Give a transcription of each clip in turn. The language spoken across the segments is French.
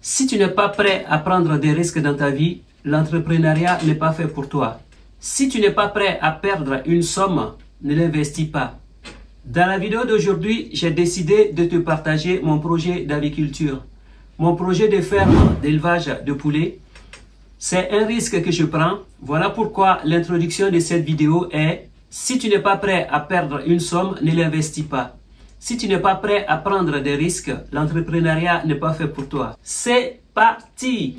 Si tu n'es pas prêt à prendre des risques dans ta vie, l'entrepreneuriat n'est pas fait pour toi. Si tu n'es pas prêt à perdre une somme, ne l'investis pas. Dans la vidéo d'aujourd'hui, j'ai décidé de te partager mon projet d'aviculture, mon projet de ferme d'élevage de poulets. C'est un risque que je prends. Voilà pourquoi l'introduction de cette vidéo est: si tu n'es pas prêt à perdre une somme, ne l'investis pas. Si tu n'es pas prêt à prendre des risques, l'entrepreneuriat n'est pas fait pour toi. C'est parti!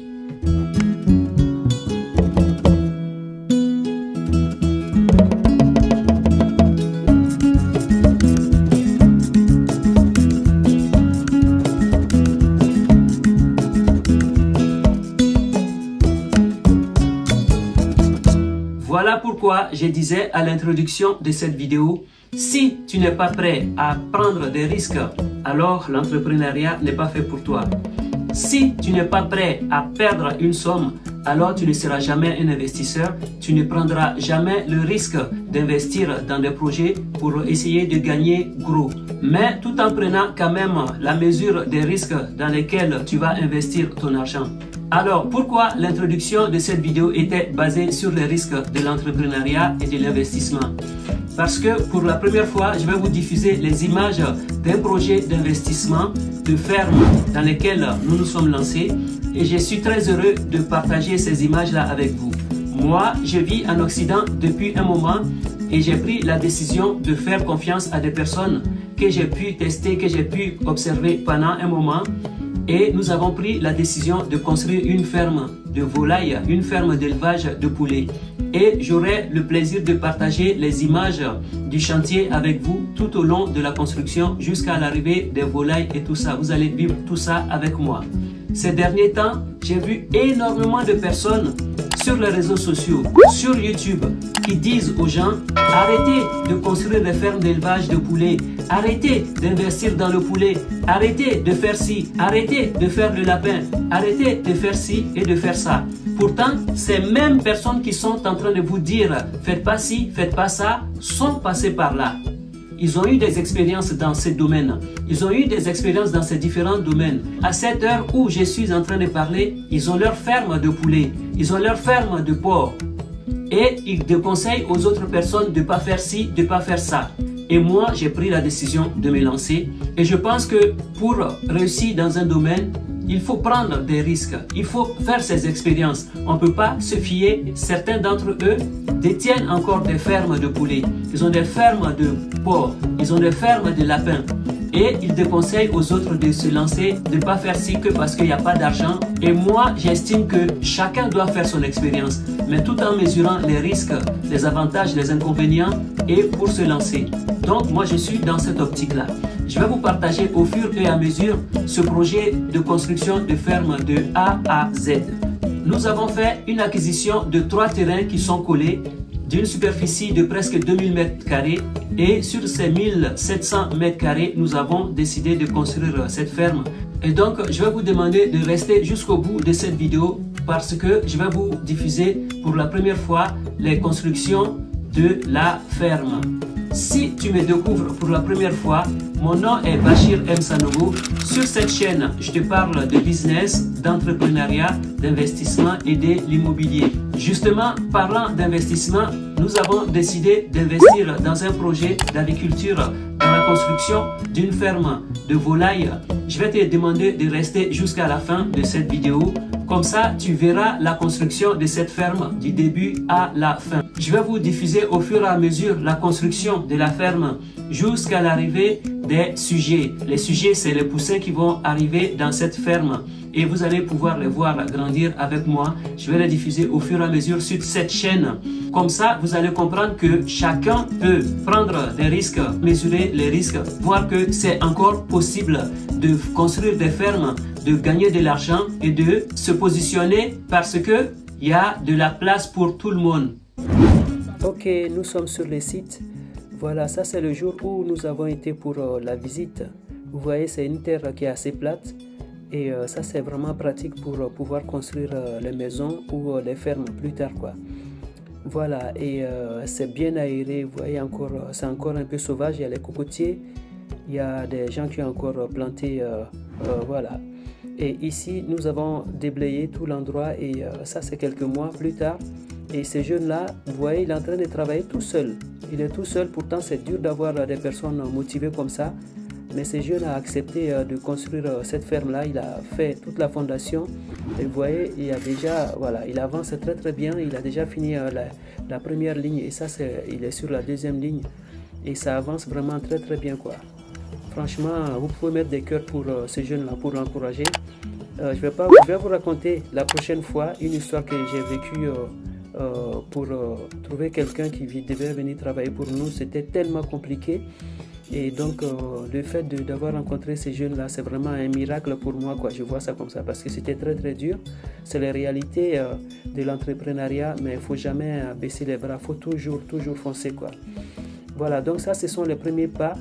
Voilà pourquoi je disais à l'introduction de cette vidéo, si tu n'es pas prêt à prendre des risques, alors l'entrepreneuriat n'est pas fait pour toi. Si tu n'es pas prêt à perdre une somme, alors tu ne seras jamais un investisseur, tu ne prendras jamais le risque d'investir dans des projets pour essayer de gagner gros. Mais tout en prenant quand même la mesure des risques dans lesquels tu vas investir ton argent. Alors, pourquoi l'introduction de cette vidéo était basée sur les risques de l'entrepreneuriat et de l'investissement? Parce que pour la première fois, je vais vous diffuser les images d'un projet d'investissement de ferme dans lequel nous nous sommes lancés et je suis très heureux de partager ces images-là avec vous. Moi, je vis en Occident depuis un moment et j'ai pris la décision de faire confiance à des personnes que j'ai pu tester, que j'ai pu observer pendant un moment. Et nous avons pris la décision de construire une ferme de volailles, une ferme d'élevage de poulets. Et j'aurai le plaisir de partager les images du chantier avec vous tout au long de la construction jusqu'à l'arrivée des volailles et tout ça. Vous allez vivre tout ça avec moi. Ces derniers temps, j'ai vu énormément de personnes sur les réseaux sociaux, sur YouTube, qui disent aux gens: arrêtez de construire des fermes d'élevage de poulets, arrêtez d'investir dans le poulet, arrêtez de faire ci, arrêtez de faire le lapin, arrêtez de faire ci et de faire ça. Pourtant, ces mêmes personnes qui sont en train de vous dire faites pas ci, faites pas ça, sont passées par là. Ils ont eu des expériences dans ces domaines. Ils ont eu des expériences dans ces différents domaines. À cette heure où je suis en train de parler, ils ont leur ferme de poulets, ils ont leur ferme de porc. Et ils conseillent aux autres personnes de ne pas faire ci, de ne pas faire ça. Et moi, j'ai pris la décision de me lancer. Et je pense que pour réussir dans un domaine, il faut prendre des risques. Il faut faire ces expériences. On ne peut pas se fier. Certains d'entre eux détiennent encore des fermes de poulets. Ils ont des fermes de porcs. Ils ont des fermes de lapins. Et ils déconseillent aux autres de se lancer, de ne pas faire ci que parce qu'il n'y a pas d'argent. Et moi, j'estime que chacun doit faire son expérience, mais tout en mesurant les risques, les avantages, les inconvénients, et pour se lancer. Donc, moi, je suis dans cette optique-là. Je vais vous partager au fur et à mesure ce projet de construction de ferme de A à Z. Nous avons fait une acquisition de 3 terrains qui sont collés, d'une superficie de presque 2000 m², et sur ces 1700 m², nous avons décidé de construire cette ferme. Et donc, je vais vous demander de rester jusqu'au bout de cette vidéo parce que je vais vous diffuser pour la première fois les constructions de la ferme. Si tu me découvres pour la première fois, mon nom est Bachir M. Sanogo. Sur cette chaîne, je te parle de business, d'entrepreneuriat, d'investissement et de l'immobilier. Justement, parlant d'investissement, nous avons décidé d'investir dans un projet d'aviculture dans la construction d'une ferme de volailles. Je vais te demander de rester jusqu'à la fin de cette vidéo. Comme ça, tu verras la construction de cette ferme du début à la fin. Je vais vous diffuser au fur et à mesure la construction de la ferme jusqu'à l'arrivée des sujets. Les sujets, c'est les poussins qui vont arriver dans cette ferme et vous allez pouvoir les voir grandir avec moi. Je vais les diffuser au fur et à mesure sur cette chaîne. Comme ça, vous allez comprendre que chacun peut prendre des risques, mesurer les risques, voir que c'est encore possible de construire des fermes, de gagner de l'argent et de se positionner parce que il y a de la place pour tout le monde. Ok, nous sommes sur le site. Voilà, ça c'est le jour où nous avons été pour la visite. Vous voyez, c'est une terre qui est assez plate et ça c'est vraiment pratique pour pouvoir construire les maisons ou les fermes plus tard, quoi. Voilà, et c'est bien aéré. Vous voyez, encore, c'est encore un peu sauvage. Il y a les cocotiers, il y a des gens qui ont encore planté, voilà. Et ici, nous avons déblayé tout l'endroit et ça, c'est quelques mois plus tard. Et ce jeune-là, vous voyez, il est en train de travailler tout seul. Il est tout seul, pourtant c'est dur d'avoir des personnes motivées comme ça. Mais ce jeune a accepté de construire cette ferme-là. Il a fait toute la fondation. Et vous voyez, il a déjà, voilà, il avance très très bien. Il a déjà fini la première ligne et ça, il est sur la deuxième ligne. Et ça avance vraiment très très bien, quoi. Franchement, vous pouvez mettre des cœurs pour ce jeune-là, pour l'encourager. Je vais vous raconter la prochaine fois une histoire que j'ai vécue pour trouver quelqu'un qui devait venir travailler pour nous. C'était tellement compliqué. Et donc, le fait d'avoir rencontré ces jeunes-là, c'est vraiment un miracle pour moi, quoi. Je vois ça comme ça parce que c'était très, très dur. C'est la réalité de l'entrepreneuriat, mais il ne faut jamais baisser les bras. Il faut toujours, toujours foncer, quoi. Voilà, donc ça, ce sont les premiers pas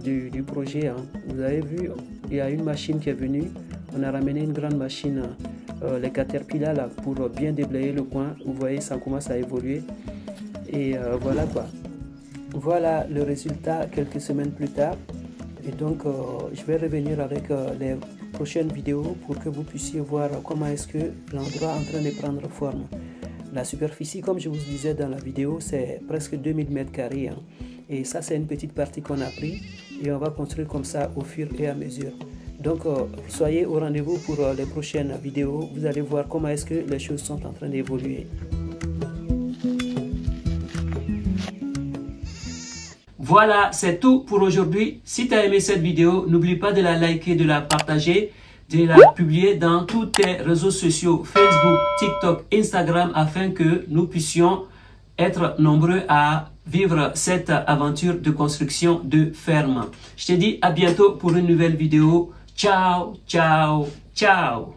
du projet. Hein. Vous avez vu, il y a une machine qui est venue. On a ramené une grande machine, les Caterpillar, là, pour bien déblayer le coin. Vous voyez, ça commence à évoluer. Et voilà, quoi. Voilà le résultat quelques semaines plus tard. Et donc, je vais revenir avec les prochaines vidéos pour que vous puissiez voir comment est-ce que l'endroit est en train de prendre forme. La superficie, comme je vous disais dans la vidéo, c'est presque 2000 m². Hein. Et ça, c'est une petite partie qu'on a pris et on va construire comme ça au fur et à mesure. Donc, soyez au rendez-vous pour les prochaines vidéos. Vous allez voir comment est-ce que les choses sont en train d'évoluer. Voilà, c'est tout pour aujourd'hui. Si tu as aimé cette vidéo, n'oublie pas de la liker, de la partager, de la publier dans tous tes réseaux sociaux, Facebook, TikTok, Instagram, afin que nous puissions être nombreux à vivre cette aventure de construction de ferme. Je te dis à bientôt pour une nouvelle vidéo. Ciao, ciao, ciao.